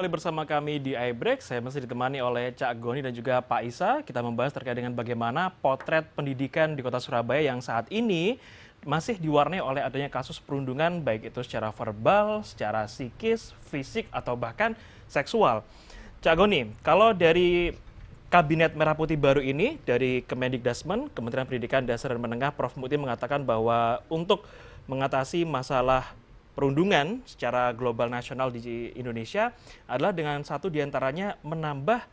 Kembali bersama kami di iBreak, saya masih ditemani oleh Cak Goni dan juga Pak Isa. Kita membahas terkait dengan bagaimana potret pendidikan di kota Surabaya yang saat ini masih diwarnai oleh adanya kasus perundungan, baik itu secara verbal, secara psikis, fisik, atau bahkan seksual. Cak Goni, kalau dari Kabinet Merah Putih baru ini, dari Kemendikdasmen, Kementerian Pendidikan Dasar dan Menengah, Prof. Muti mengatakan bahwa untuk mengatasi masalah perundungan secara global nasional di Indonesia adalah dengan satu diantaranya menambah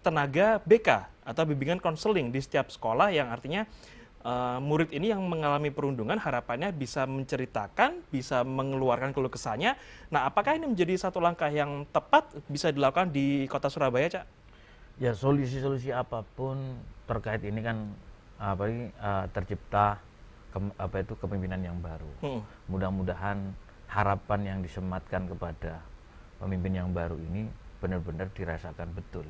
tenaga BK atau bimbingan konseling di setiap sekolah, yang artinya murid ini yang mengalami perundungan harapannya bisa menceritakan, bisa mengeluarkan keluh kesahnya. Nah, apakah ini menjadi satu langkah yang tepat bisa dilakukan di kota Surabaya, Cak? Ya, solusi-solusi apapun terkait ini kan tercipta kepemimpinan yang baru. Mudah-mudahan harapan yang disematkan kepada pemimpin yang baru ini benar-benar dirasakan betul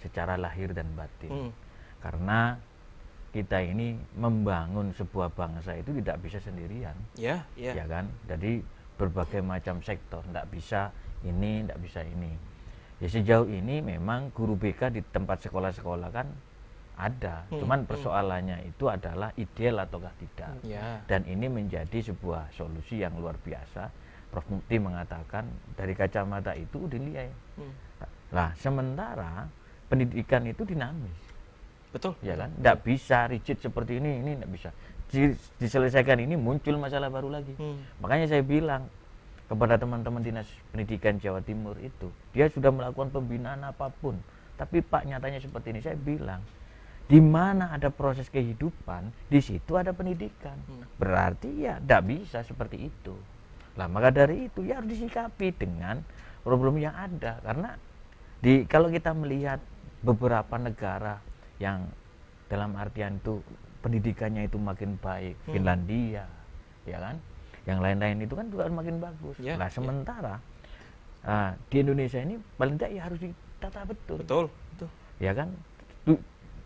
secara lahir dan batin. Karena kita ini membangun sebuah bangsa itu tidak bisa sendirian, ya kan? Jadi berbagai macam sektor, tidak bisa ini, tidak bisa ini. Ya, sejauh ini memang guru BK di tempat sekolah-sekolah kan ada, cuman persoalannya itu adalah ideal ataukah tidak. Dan ini menjadi sebuah solusi yang luar biasa. Prof. Muti mengatakan dari kacamata itu dilihat. Nah, sementara pendidikan itu dinamis. Betul. Ya kan? Tidak bisa rigid seperti ini tidak bisa. Diselesaikan ini muncul masalah baru lagi. Makanya saya bilang kepada teman-teman Dinas Pendidikan Jawa Timur itu, dia sudah melakukan pembinaan apapun. Tapi Pak, nyatanya seperti ini, saya bilang, di mana ada proses kehidupan, di situ ada pendidikan. Berarti ya tidak bisa seperti itu. Nah, maka dari itu ya harus disikapi dengan problem yang ada. Karena kalau kita melihat beberapa negara yang dalam artian itu pendidikannya itu makin baik, Finlandia, ya kan? Yang lain-lain itu kan juga makin bagus. Nah, sementara di Indonesia ini paling tidak ya harus ditata betul. Betul. Ya kan?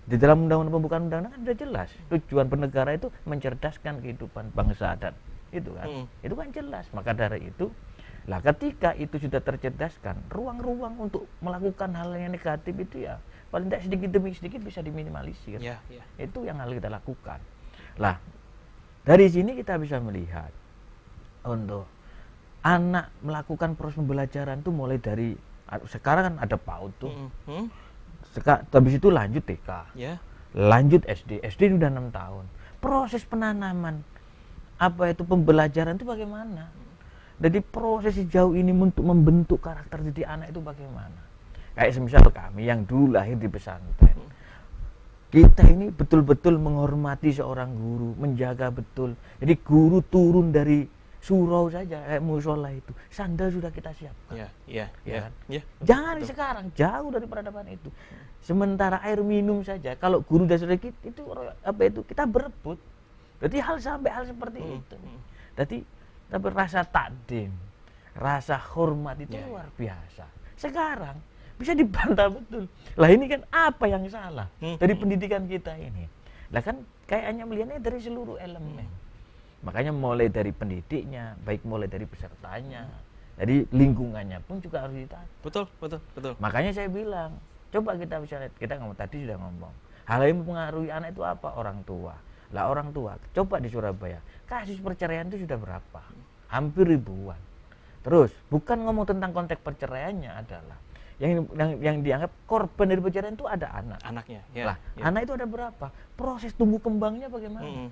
Di dalam undang-undang pembukaan undang-undang kan sudah jelas tujuan bernegara itu mencerdaskan kehidupan bangsa dan itu kan, itu kan jelas. Maka dari itu, lah ketika itu sudah tercerdaskan, ruang-ruang untuk melakukan hal yang negatif itu ya paling tidak sedikit demi sedikit bisa diminimalisir. Itu yang harus kita lakukan. Lah, dari sini kita bisa melihat untuk anak melakukan proses pembelajaran itu mulai dari sekarang kan ada PAUD tuh. Habis itu lanjut TK, lanjut SD sudah 6 tahun. Proses penanaman pembelajaran itu bagaimana? Jadi proses sejauh ini untuk membentuk karakter didik anak itu bagaimana? Kayak semisal kami yang dulu lahir di pesantren, kita ini betul-betul menghormati seorang guru, menjaga betul. Jadi guru turun dari surau saja, musola itu, sandal sudah kita siapkan. Jangan betul. Sekarang jauh dari peradaban itu. Sementara air minum saja, kalau guru dasar itu kita berebut. Jadi sampai hal seperti itu. Jadi tapi rasa takdim, rasa hormat itu luar biasa. Sekarang bisa dibantah betul. Lah ini kan apa yang salah dari pendidikan kita ini? Lah kan kayaknya melihatnya dari seluruh elemen. Makanya mulai dari pendidiknya, baik mulai dari pesertanya, jadi lingkungannya pun juga harus ditata. Betul. Makanya saya bilang, coba kita bisa lihat, kita tadi sudah ngomong, hal yang mempengaruhi anak itu apa? Orang tua. Lah orang tua, coba di Surabaya, kasus perceraian itu sudah berapa? Hampir ribuan. Terus, bukan ngomong tentang konteks perceraiannya adalah yang dianggap korban dari perceraian itu ada anaknya. Anak itu ada berapa? Proses tumbuh kembangnya bagaimana?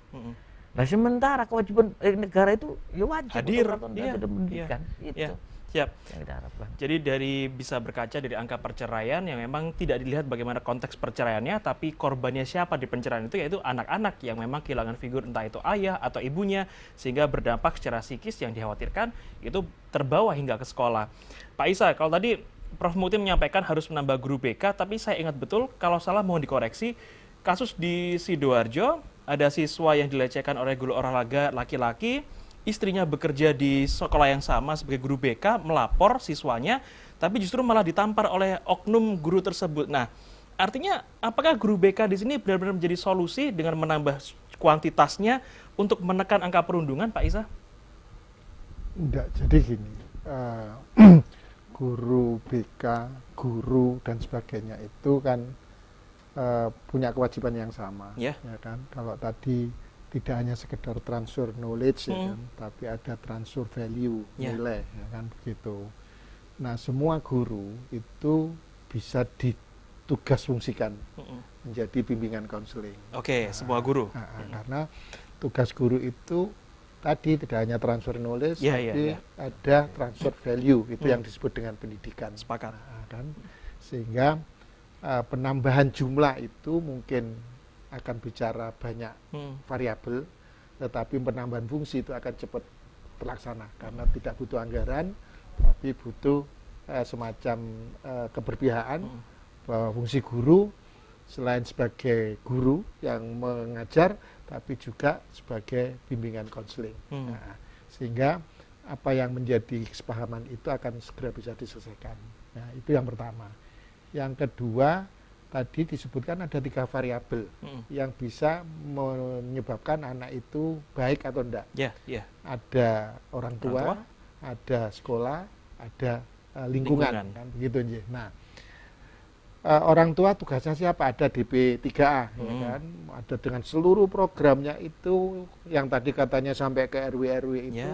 Nah, sementara kewajiban negara itu ya wajib hadir pendidikan. Itu. Siap. Yang kita harapkan. Jadi bisa berkaca dari angka perceraian yang memang tidak dilihat bagaimana konteks perceraiannya, tapi korbannya siapa di perceraian itu, yaitu anak-anak yang memang kehilangan figur entah itu ayah atau ibunya, sehingga berdampak secara psikis yang dikhawatirkan itu terbawa hingga ke sekolah. Pak Isa, kalau tadi Prof. Muti menyampaikan harus menambah guru BK, tapi saya ingat betul, kalau salah mohon dikoreksi, kasus di Sidoarjo, ada siswa yang dilecehkan oleh guru olahraga laki-laki, istrinya bekerja di sekolah yang sama sebagai guru BK, melapor siswanya, tapi justru malah ditampar oleh oknum guru tersebut. Nah, artinya apakah guru BK di sini benar-benar menjadi solusi dengan menambah kuantitasnya untuk menekan angka perundungan, Pak Isa? Enggak, jadi gini, guru BK, guru dan sebagainya itu kan punya kewajiban yang sama, Ya. ya kan. Kalau tadi tidak hanya sekedar transfer knowledge, ya kan, tapi ada transfer value, Ya. nilai, ya kan begitu. Nah, semua guru itu bisa ditugas fungsikan menjadi bimbingan konseling. Oke, semua guru. Karena tugas guru itu tadi tidak hanya transfer knowledge, Ya, tapi ya. ada transfer value, itu yang disebut dengan pendidikan. Sepakat. Kan? Sehingga penambahan jumlah itu mungkin akan bicara banyak variabel, tetapi penambahan fungsi itu akan cepat terlaksana karena tidak butuh anggaran, tapi butuh semacam keberpihakan bahwa fungsi guru selain sebagai guru yang mengajar, tapi juga sebagai bimbingan konseling. Nah, sehingga apa yang menjadi kesepahaman itu akan segera bisa diselesaikan. Nah, itu yang pertama. Yang kedua, tadi disebutkan ada 3 variabel yang bisa menyebabkan anak itu baik atau enggak. Ya, ya. Ada orang tua, ada sekolah, ada lingkungan. Kan begitu aja. Nah, orang tua tugasnya siapa? Ada DP 3A, ya kan? Ada dengan seluruh programnya itu yang tadi katanya sampai ke RW-RW itu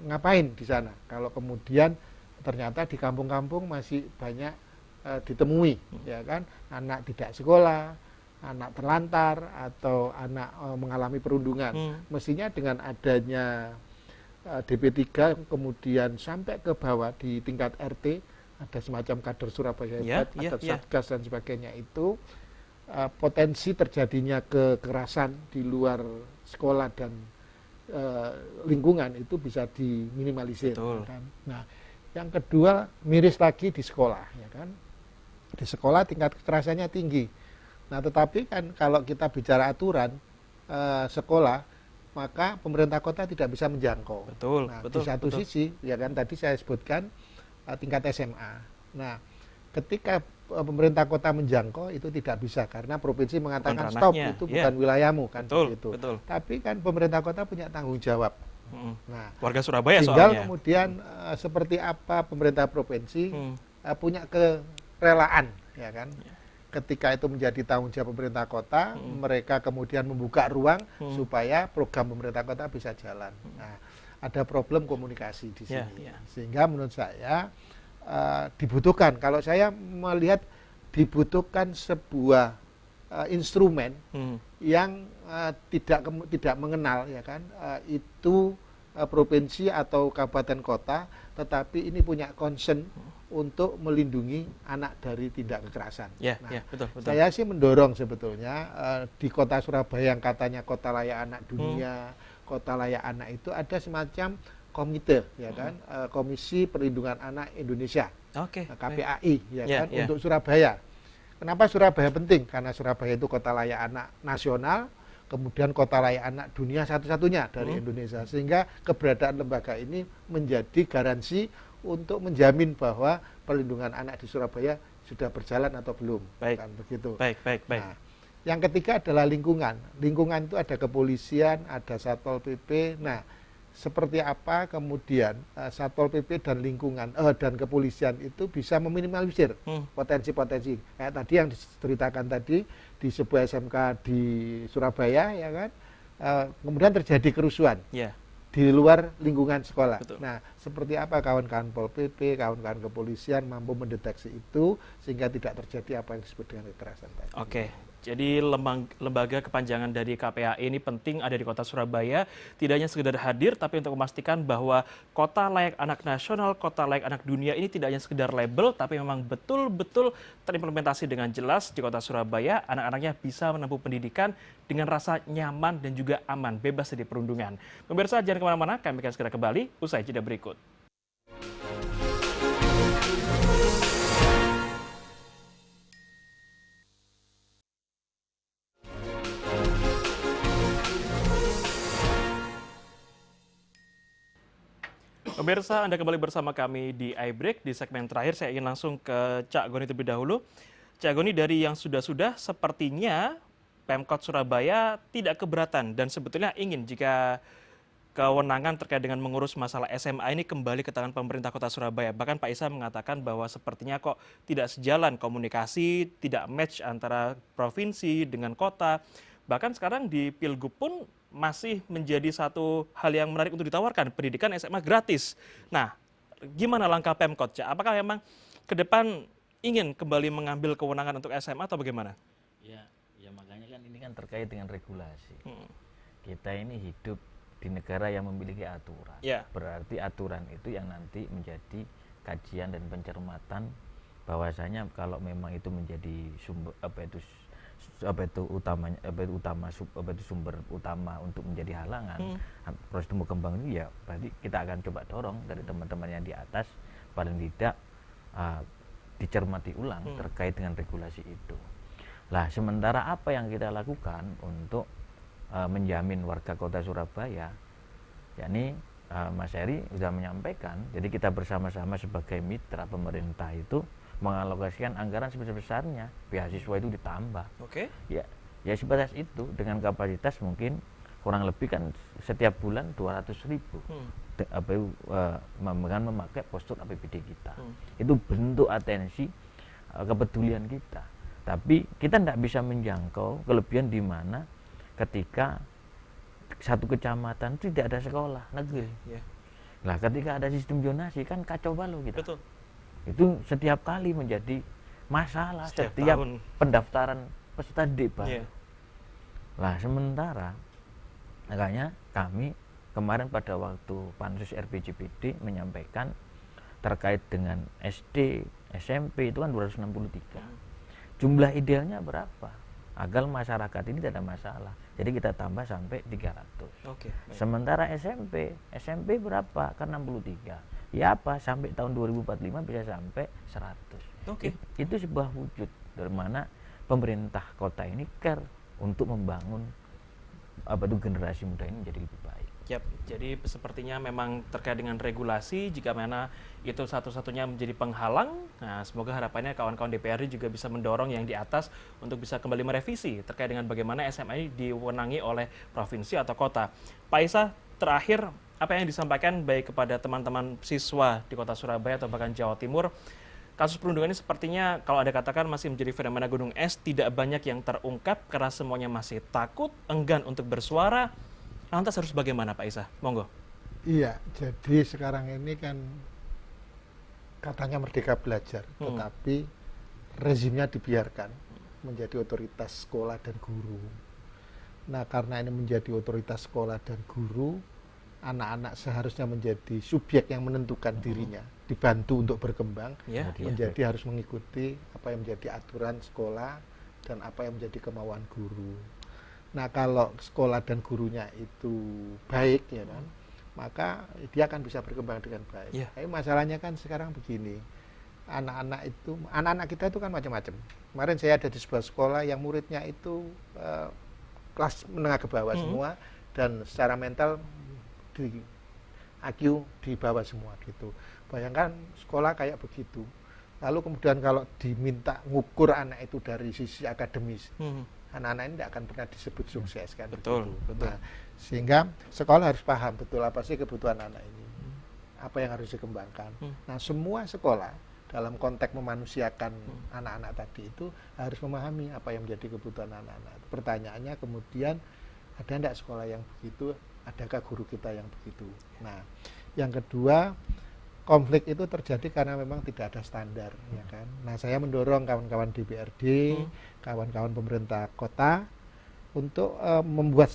ngapain di sana? Kalau kemudian ternyata di kampung-kampung masih banyak ditemui, ya kan? Anak tidak sekolah, anak terlantar atau anak mengalami perundungan. Mestinya dengan adanya DP3 kemudian sampai ke bawah di tingkat RT, ada semacam kader Surabaya Hebat, ada Satgas dan sebagainya itu, potensi terjadinya kekerasan di luar sekolah dan lingkungan itu bisa diminimalisir. Kan? Nah, yang kedua miris lagi di sekolah, ya kan? Di sekolah tingkat kekerasannya tinggi. Nah, tetapi kan kalau kita bicara aturan sekolah, maka pemerintah kota tidak bisa menjangkau. Nah, di satu sisi, ya kan tadi saya sebutkan tingkat SMA. Nah, ketika pemerintah kota menjangkau itu tidak bisa karena provinsi mengatakan stop, itu bukan wilayahmu kan begitu. Tapi kan pemerintah kota punya tanggung jawab. Nah, warga Surabaya tinggal soalnya. Kemudian seperti apa pemerintah provinsi punya kerelaan, ya kan. Ketika itu menjadi tanggung jawab pemerintah kota, mereka kemudian membuka ruang supaya program pemerintah kota bisa jalan. Nah, ada problem komunikasi di sini, sehingga menurut saya dibutuhkan. Kalau saya melihat dibutuhkan sebuah instrumen yang tidak mengenal, ya kan, itu provinsi atau kabupaten kota, tetapi ini punya concern untuk melindungi anak dari tindak kekerasan. Betul. Saya sih mendorong sebetulnya di kota Surabaya yang katanya kota layak anak dunia, kota layak anak itu ada semacam komite, ya kan, Komisi Perlindungan Anak Indonesia, KPAI, ya kan, untuk Surabaya. Kenapa Surabaya penting? Karena Surabaya itu kota layak anak nasional, kemudian kota layak anak dunia satu-satunya dari Indonesia, sehingga keberadaan lembaga ini menjadi garansi untuk menjamin bahwa perlindungan anak di Surabaya sudah berjalan atau belum. Kan begitu. Baik. Nah, yang ketiga adalah lingkungan. Lingkungan itu ada kepolisian, ada Satpol PP. Nah, seperti apa kemudian Satpol PP dan lingkungan dan kepolisian itu bisa meminimalisir potensi-potensi. Kayak tadi yang diceritakan tadi di sebuah SMK di Surabaya, ya kan. Kemudian terjadi kerusuhan. Di luar lingkungan sekolah. Nah, seperti apa kawan-kawan Pol PP, kawan-kawan kepolisian mampu mendeteksi itu sehingga tidak terjadi apa yang disebut dengan kekerasan tadi. Jadi lembaga kepanjangan dari KPAI ini penting ada di kota Surabaya, tidak hanya sekedar hadir, tapi untuk memastikan bahwa kota layak anak nasional, kota layak anak dunia ini tidak hanya sekedar label, tapi memang betul-betul terimplementasi dengan jelas di kota Surabaya, anak-anaknya bisa menempuh pendidikan dengan rasa nyaman dan juga aman, bebas dari perundungan. Pemirsa, jangan kemana-mana, kami akan segera kembali usai jeda berikut. Pemirsa, Anda kembali bersama kami di iBreak. Di segmen terakhir saya ingin langsung ke Cak Goni terlebih dahulu. Cak Goni, dari yang sudah-sudah sepertinya Pemkot Surabaya tidak keberatan dan sebetulnya ingin jika kewenangan terkait dengan mengurus masalah SMA ini kembali ke tangan pemerintah Kota Surabaya. Bahkan Pak Isa mengatakan bahwa sepertinya kok tidak sejalan komunikasi, tidak match antara provinsi dengan kota. Bahkan sekarang di Pilgub pun masih menjadi satu hal yang menarik untuk ditawarkan, pendidikan SMA gratis. Nah, gimana langkah Pemkot, Cak? Apakah memang ke depan ingin kembali mengambil kewenangan untuk SMA atau bagaimana? Ya makanya kan ini kan terkait dengan regulasi. Kita ini hidup di negara yang memiliki aturan. Berarti aturan itu yang nanti menjadi kajian dan pencermatan bahwasanya kalau memang itu menjadi sumber sumber utama untuk menjadi halangan proses tumbuh kembang ini, ya berarti kita akan coba dorong dari teman-teman yang di atas paling tidak dicermati ulang terkait dengan regulasi itu. Lah sementara apa yang kita lakukan untuk menjamin warga Kota Surabaya, yakni Mas Heri sudah menyampaikan, jadi kita bersama-sama sebagai mitra pemerintah itu mengalokasikan anggaran sebesar-besarnya, beasiswa itu ditambah. Ya sebatas itu, dengan kapasitas mungkin kurang lebih kan setiap bulan 200.000 dengan memakai postur APBD kita. Itu bentuk atensi kepedulian kita. Tapi kita tidak bisa menjangkau kelebihan di mana ketika satu kecamatan tidak ada sekolah negeri. Nah, ketika ada sistem zonasi kan kacau balau kita. Betul. Itu setiap kali menjadi masalah setiap pendaftaran peserta didik baru. Lah sementara makanya kami kemarin pada waktu Pansus RPJPD menyampaikan terkait dengan SD, SMP itu kan 263. Jumlah idealnya berapa? Agar masyarakat ini tidak ada masalah. Jadi kita tambah sampai 300. Sementara SMP berapa? Kan 63. Ya apa? Sampai tahun 2045 bisa sampai 100. Itu sebuah wujud dari mana pemerintah kota ini care untuk membangun generasi muda ini menjadi lebih baik. Jadi sepertinya memang terkait dengan regulasi, jika mana itu satu-satunya menjadi penghalang, nah semoga harapannya kawan-kawan DPRD juga bisa mendorong yang di atas untuk bisa kembali merevisi terkait dengan bagaimana SMA ini diwenangi oleh provinsi atau kota. Pak Isa, terakhir apa yang disampaikan baik kepada teman-teman siswa di Kota Surabaya atau bahkan Jawa Timur, kasus perundungan ini sepertinya kalau Anda katakan masih menjadi fenomena gunung es, tidak banyak yang terungkap karena semuanya masih takut, enggan untuk bersuara. Lantas harus bagaimana Pak Isa? Monggo. Iya, jadi sekarang ini kan katanya merdeka belajar, tetapi rezimnya dibiarkan menjadi otoritas sekolah dan guru. Nah, karena ini menjadi otoritas sekolah dan guru, anak-anak seharusnya menjadi subjek yang menentukan dirinya, dibantu untuk berkembang, menjadi harus mengikuti apa yang menjadi aturan sekolah dan apa yang menjadi kemauan guru. Nah, kalau sekolah dan gurunya itu baik, ya kan, maka dia akan bisa berkembang dengan baik. Tapi masalahnya kan sekarang begini, anak-anak kita itu kan macam-macam. Kemarin saya ada di sebuah sekolah yang muridnya itu kelas menengah ke bawah semua, dan secara mental di IQ di bawah semua gitu. Bayangkan sekolah kayak begitu. Lalu kemudian kalau diminta ngukur anak itu dari sisi akademis, anak-anak ini tidak akan pernah disebut sukses kan. Betul. Nah, sehingga sekolah harus paham betul apa sih kebutuhan anak ini, apa yang harus dikembangkan. Nah, semua sekolah dalam konteks memanusiakan anak-anak tadi itu harus memahami apa yang menjadi kebutuhan anak-anak. Pertanyaannya kemudian, ada tidak sekolah yang begitu? Adakah guru kita yang begitu? Nah, yang kedua, konflik itu terjadi karena memang tidak ada standar, ya kan. Nah, saya mendorong kawan-kawan DPRD, kawan-kawan pemerintah kota untuk membuat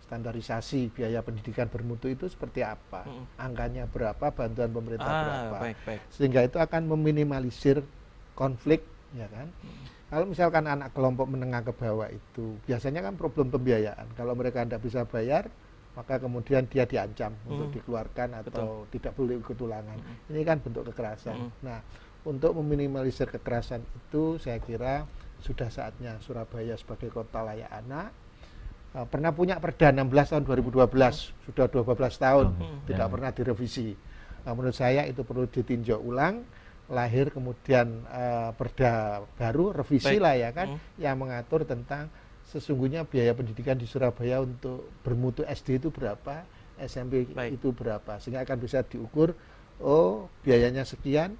standarisasi biaya pendidikan bermutu itu seperti apa, angkanya berapa, bantuan pemerintah berapa, sehingga itu akan meminimalisir konflik, ya kan. Kalau misalkan anak kelompok menengah ke bawah itu biasanya kan problem pembiayaan. Kalau mereka tidak bisa bayar, maka kemudian dia diancam untuk dikeluarkan atau tidak boleh ikut ulangan. Ini kan bentuk kekerasan. Nah, untuk meminimalisir kekerasan itu saya kira sudah saatnya Surabaya sebagai kota layak anak pernah punya Perda 16 tahun 2012, sudah 12 tahun tidak pernah direvisi. Nah, menurut saya itu perlu ditinjau ulang, lahir kemudian Perda baru, revisi lah ya kan, yang mengatur tentang sesungguhnya biaya pendidikan di Surabaya untuk bermutu SD itu berapa, SMP Baik. itu berapa, sehingga akan bisa diukur, oh biayanya sekian,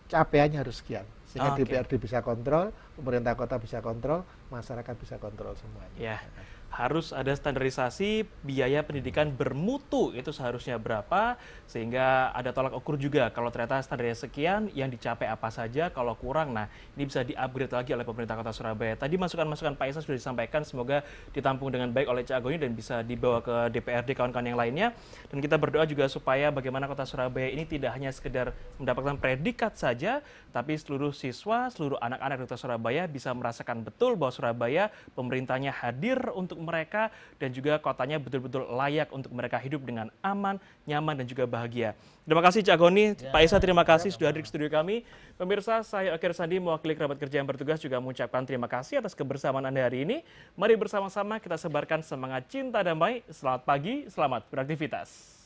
capaiannya harus sekian, sehingga Oke. DPRD bisa kontrol, pemerintah kota bisa kontrol, masyarakat bisa kontrol semuanya. Ya, harus ada standarisasi biaya pendidikan bermutu itu seharusnya berapa, sehingga ada tolak ukur juga kalau ternyata standarnya sekian yang dicapai apa saja, kalau kurang nah ini bisa di-upgrade lagi oleh pemerintah Kota Surabaya. Tadi masukan-masukan Pak Isa sudah disampaikan, semoga ditampung dengan baik oleh Cak Agoni dan bisa dibawa ke DPRD kawan-kawan yang lainnya. Dan kita berdoa juga supaya bagaimana Kota Surabaya ini tidak hanya sekedar mendapatkan predikat saja, tapi seluruh siswa, seluruh anak-anak di Kota Surabaya bisa merasakan betul bahwa Surabaya pemerintahnya hadir untuk mereka dan juga kotanya betul-betul layak untuk mereka hidup dengan aman, nyaman dan juga bahagia. Terima kasih Cak Agoni, Pak Isa terima kasih sudah hadir di studio kami. Pemirsa, saya Oki Sandi mewakili kerabat kerja yang bertugas juga mengucapkan terima kasih atas kebersamaan Anda hari ini. Mari bersama-sama kita sebarkan semangat cinta damai. Selamat pagi, selamat beraktivitas.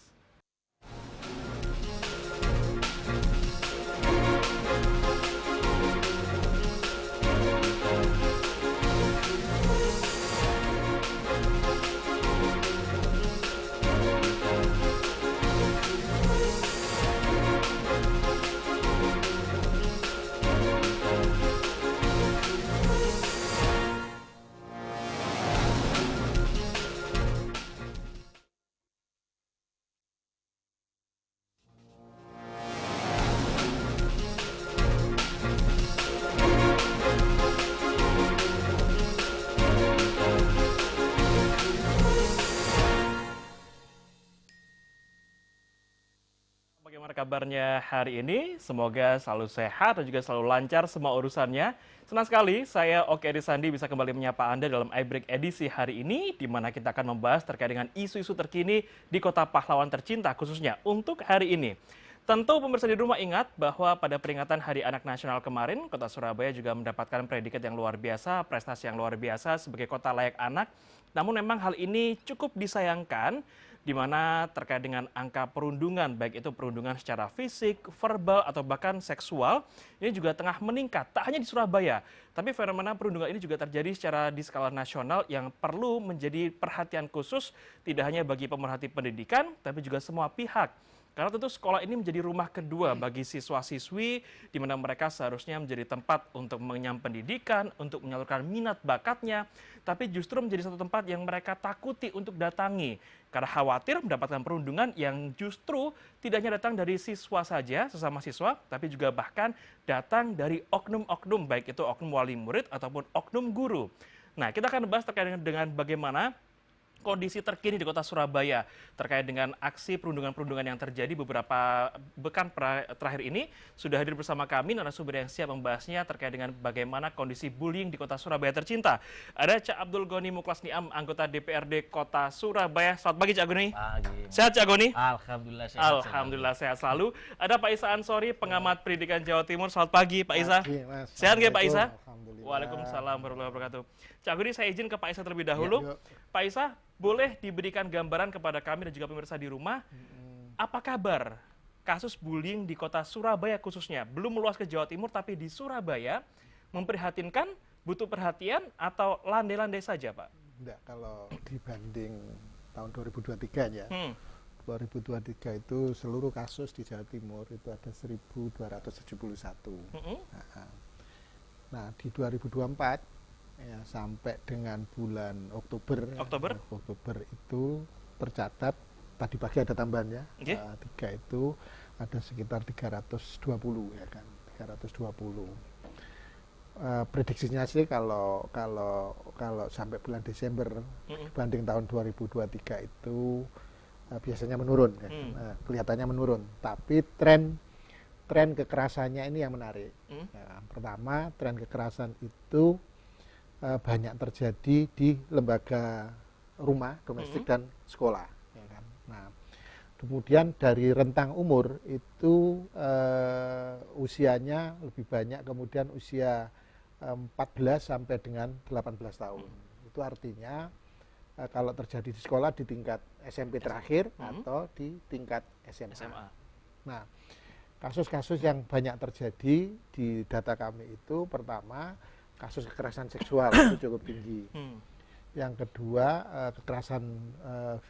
Bagaimana kabarnya hari ini? Semoga selalu sehat dan juga selalu lancar semua urusannya. Senang sekali saya Oki Sandi bisa kembali menyapa Anda dalam iBreak edisi hari ini, di mana kita akan membahas terkait dengan isu-isu terkini di Kota Pahlawan tercinta khususnya untuk hari ini. Tentu pemirsa di rumah ingat bahwa pada peringatan Hari Anak Nasional kemarin, Kota Surabaya juga mendapatkan predikat yang luar biasa, prestasi yang luar biasa sebagai kota layak anak. Namun memang hal ini cukup disayangkan, di mana terkait dengan angka perundungan, baik itu perundungan secara fisik, verbal, atau bahkan seksual, ini juga tengah meningkat. Tak hanya di Surabaya, tapi fenomena perundungan ini juga terjadi secara di skala nasional yang perlu menjadi perhatian khusus, tidak hanya bagi pemerhati pendidikan, tapi juga semua pihak. Karena tentu sekolah ini menjadi rumah kedua bagi siswa-siswi, di mana mereka seharusnya menjadi tempat untuk mengenyam pendidikan, untuk menyalurkan minat bakatnya, tapi justru menjadi satu tempat yang mereka takuti untuk datangi. Karena khawatir mendapatkan perundungan yang justru tidak hanya datang dari siswa saja, sesama siswa, tapi juga bahkan datang dari oknum-oknum, baik itu oknum wali murid ataupun oknum guru. Nah, kita akan bahas terkait dengan bagaimana kondisi terkini di Kota Surabaya terkait dengan aksi perundungan-perundungan yang terjadi beberapa pekan terakhir ini. Sudah hadir bersama kami narasumber yang siap membahasnya terkait dengan bagaimana kondisi bullying di Kota Surabaya tercinta. Ada Cak Abdul Goni Muklas Niam, anggota DPRD Kota Surabaya. Selamat pagi Cak Goni. Pagi. Sehat Cak Goni? Alhamdulillah sehat. Alhamdulillah sehat selalu. Ada Pak Isa Ansori, pengamat pendidikan Jawa Timur. Selamat pagi Pak Isa. Pagi, Mas. Sehat nggak Pak Isa? Alhamdulillah. Waalaikumsalam warahmatullahi wabarakatuh. Cak Goni, saya izin ke Pak Isa terlebih dahulu. Yuk. Pak Isa, boleh diberikan gambaran kepada kami dan juga pemirsa di rumah, apa kabar kasus bullying di Kota Surabaya khususnya? Belum meluas ke Jawa Timur, tapi di Surabaya memprihatinkan, butuh perhatian, atau landai-landai saja, Pak? Enggak, kalau dibanding tahun 2023 ya. 2023 itu seluruh kasus di Jawa Timur itu ada 1.271. Nah, di 2024 ya, sampai dengan bulan Oktober itu tercatat, tadi pagi ada tambahannya, Okay. 3 itu ada sekitar 320 ya kan, 320. Prediksinya sih kalau sampai bulan Desember dibanding tahun 2023 itu biasanya menurun kan. Kelihatannya menurun, tapi tren kekerasannya ini yang menarik. Ya, pertama, tren kekerasan itu banyak terjadi di lembaga rumah, domestik dan sekolah. Ya kan? Nah, kemudian dari rentang umur itu usianya lebih banyak, kemudian usia 14 sampai dengan 18 tahun. Itu artinya kalau terjadi di sekolah di tingkat SMP terakhir atau di tingkat SMA. Nah, kasus-kasus yang banyak terjadi di data kami itu pertama, kasus kekerasan seksual itu cukup tinggi. yang kedua kekerasan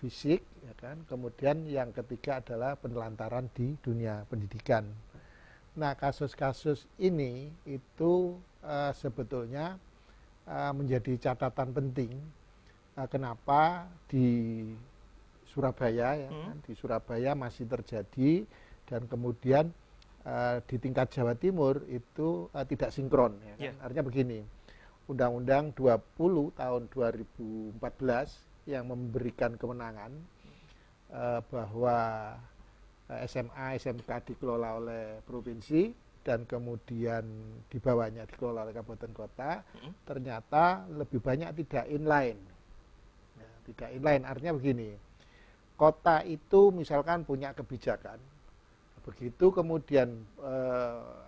fisik, ya kan. Kemudian yang ketiga adalah penelantaran di dunia pendidikan. Nah, kasus-kasus ini itu sebetulnya menjadi catatan penting. Kenapa di Surabaya, ya kan, di Surabaya masih terjadi, dan kemudian di tingkat Jawa Timur itu tidak sinkron, ya kan? Artinya begini, Undang-Undang 20 tahun 2014 yang memberikan kewenangan bahwa SMA, SMK dikelola oleh provinsi dan kemudian di bawahnya dikelola oleh kabupaten kota, ternyata lebih banyak tidak inline. Ya, tidak inline artinya begini, kota itu misalkan punya kebijakan, begitu kemudian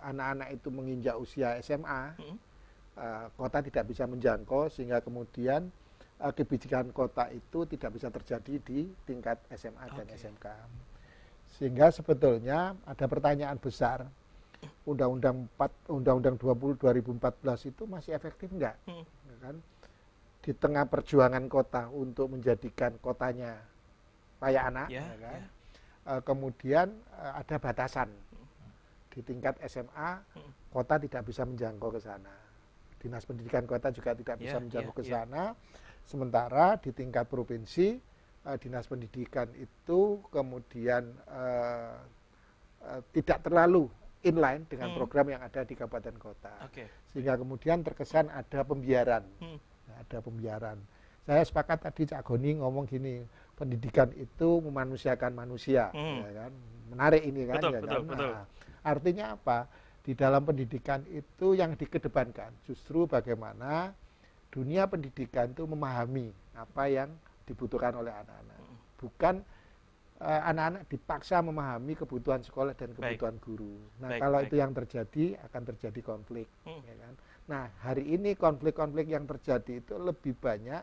anak-anak itu menginjak usia SMA, kota tidak bisa menjangkau, sehingga kemudian kebijakan kota itu tidak bisa terjadi di tingkat SMA dan SMK. Sehingga sebetulnya ada pertanyaan besar, Undang-Undang 20 2014 itu masih efektif enggak? Ya kan? Di tengah perjuangan kota untuk menjadikan kotanya layak anak, ya kan? Kemudian ada batasan di tingkat SMA, kota tidak bisa menjangkau ke sana. Dinas pendidikan kota juga tidak bisa menjangkau ke sana. Sementara di tingkat provinsi, dinas pendidikan itu kemudian tidak terlalu inline dengan program yang ada di kabupaten kota. Sehingga kemudian terkesan ada pembiaran. Ada pembiaran. Saya sepakat tadi Cak Goni ngomong gini, pendidikan itu memanusiakan manusia, ya kan? Menarik ini kan, betul, ya betul, kan? betul. Nah, artinya apa? Di dalam pendidikan itu yang dikedepankan justru bagaimana dunia pendidikan itu memahami apa yang dibutuhkan oleh anak-anak. Bukan anak-anak dipaksa memahami kebutuhan sekolah dan kebutuhan guru. Nah, kalau itu yang terjadi, akan terjadi konflik. Ya kan? Nah, hari ini konflik-konflik yang terjadi itu lebih banyak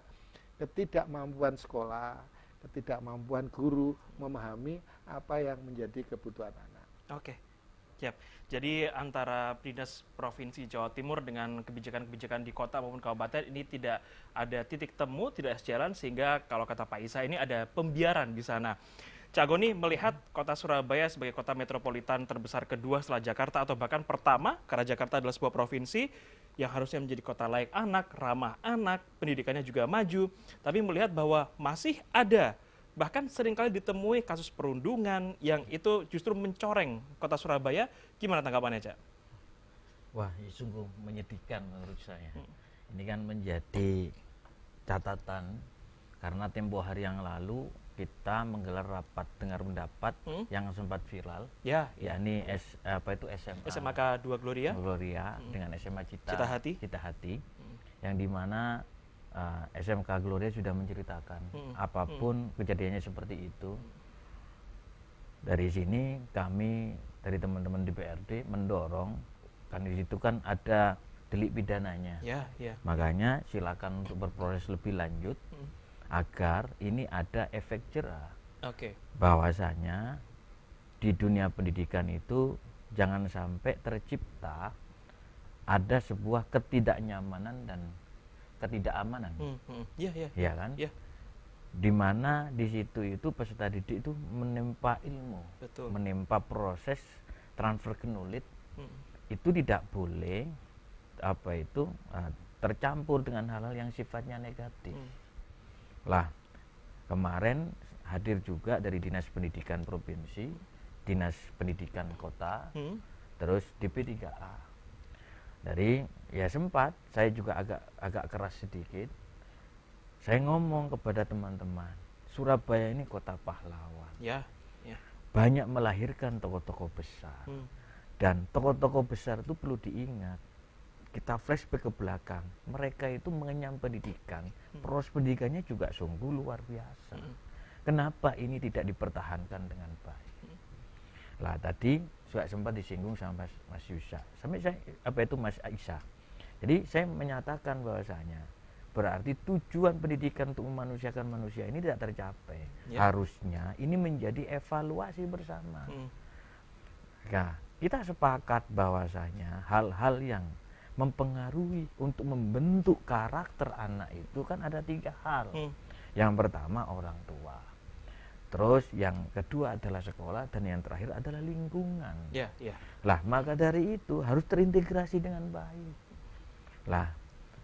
ketidakmampuan sekolah, ketidakmampuan guru memahami apa yang menjadi kebutuhan anak. Oke, siap. Jadi antara Dinas Provinsi Jawa Timur dengan kebijakan-kebijakan di kota maupun kabupaten ini tidak ada titik temu, tidak sejalan, sehingga kalau kata Pak Isa ini ada pembiaran di sana. Cak Goni melihat kota Surabaya sebagai kota metropolitan terbesar kedua setelah Jakarta, atau bahkan pertama, karena Jakarta adalah sebuah provinsi yang harusnya menjadi kota layak anak, ramah anak, pendidikannya juga maju, tapi melihat bahwa masih ada, bahkan seringkali ditemui kasus perundungan yang itu justru mencoreng kota Surabaya. Gimana tanggapannya, Cak? Wah, ini sungguh menyedihkan menurut saya. Ini kan menjadi catatan karena tempo hari yang lalu kita menggelar rapat dengar pendapat yang sempat viral, yakni SMAK 2 Gloria dengan SMA Cita Hati, yang dimana SMK Gloria sudah menceritakan apapun kejadiannya seperti itu. Dari sini kami dari teman-teman DPRD mendorong, kan di situ kan ada delik pidananya, makanya silakan untuk berproses lebih lanjut agar ini ada efek jerah. Bahwasanya di dunia pendidikan itu jangan sampai tercipta ada sebuah ketidaknyamanan dan ketidakamanan, ya kan? Di mana di situ itu peserta didik itu menempa ilmu, menempa proses transfer knowledge, itu tidak boleh tercampur dengan hal-hal yang sifatnya negatif. Lah, kemarin hadir juga dari Dinas Pendidikan Provinsi, Dinas Pendidikan Kota, terus DP3A. Dari sempat saya juga agak keras sedikit. Saya ngomong kepada teman-teman, Surabaya ini kota pahlawan. Banyak melahirkan tokoh-tokoh besar. Dan tokoh-tokoh besar itu perlu diingat. Kita flashback ke belakang, mereka itu mengenyam pendidikan, proses pendidikannya juga sungguh luar biasa. Kenapa ini tidak dipertahankan dengan baik? Lah tadi juga sempat disinggung sama Mas Yusa, sampai Mas Isa. Jadi saya menyatakan bahwasanya berarti tujuan pendidikan untuk memanusiakan manusia ini tidak tercapai. Harusnya ini menjadi evaluasi bersama. Nah, kita sepakat bahwasanya hal-hal yang mempengaruhi untuk membentuk karakter anak itu kan ada 3 hal. Yang pertama orang tua, terus yang kedua adalah sekolah, dan yang terakhir adalah lingkungan. Lah maka dari itu harus terintegrasi dengan baik. Lah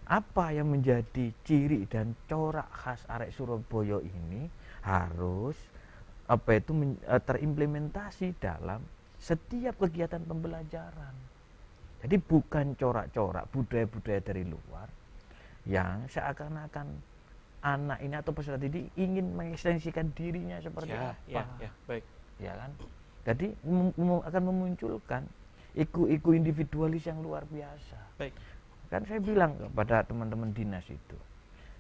apa yang menjadi ciri dan corak khas arek Surabaya ini harus terimplementasi dalam setiap kegiatan pembelajaran. Jadi bukan corak-corak budaya-budaya dari luar yang seakan-akan anak ini atau peserta didik ingin mengekstensikan dirinya seperti apa. Baik. Ya kan? Jadi akan memunculkan ego-ego individualis yang luar biasa. Baik. Kan saya bilang kepada teman-teman dinas itu,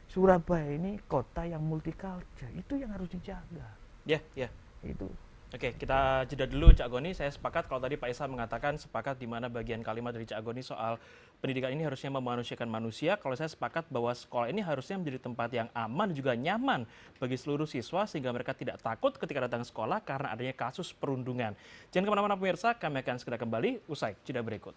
Surabaya ini kota yang multicultural, itu yang harus dijaga. Ya. Itu. Oke, kita jeda dulu Cak Goni. Saya sepakat kalau tadi Pak Isa mengatakan sepakat di mana bagian kalimat dari Cak Goni soal pendidikan ini harusnya memanusiakan manusia. Kalau saya sepakat bahwa sekolah ini harusnya menjadi tempat yang aman dan juga nyaman bagi seluruh siswa sehingga mereka tidak takut ketika datang ke sekolah karena adanya kasus perundungan. Jangan kemana-mana pemirsa, kami akan segera kembali usai jeda berikut.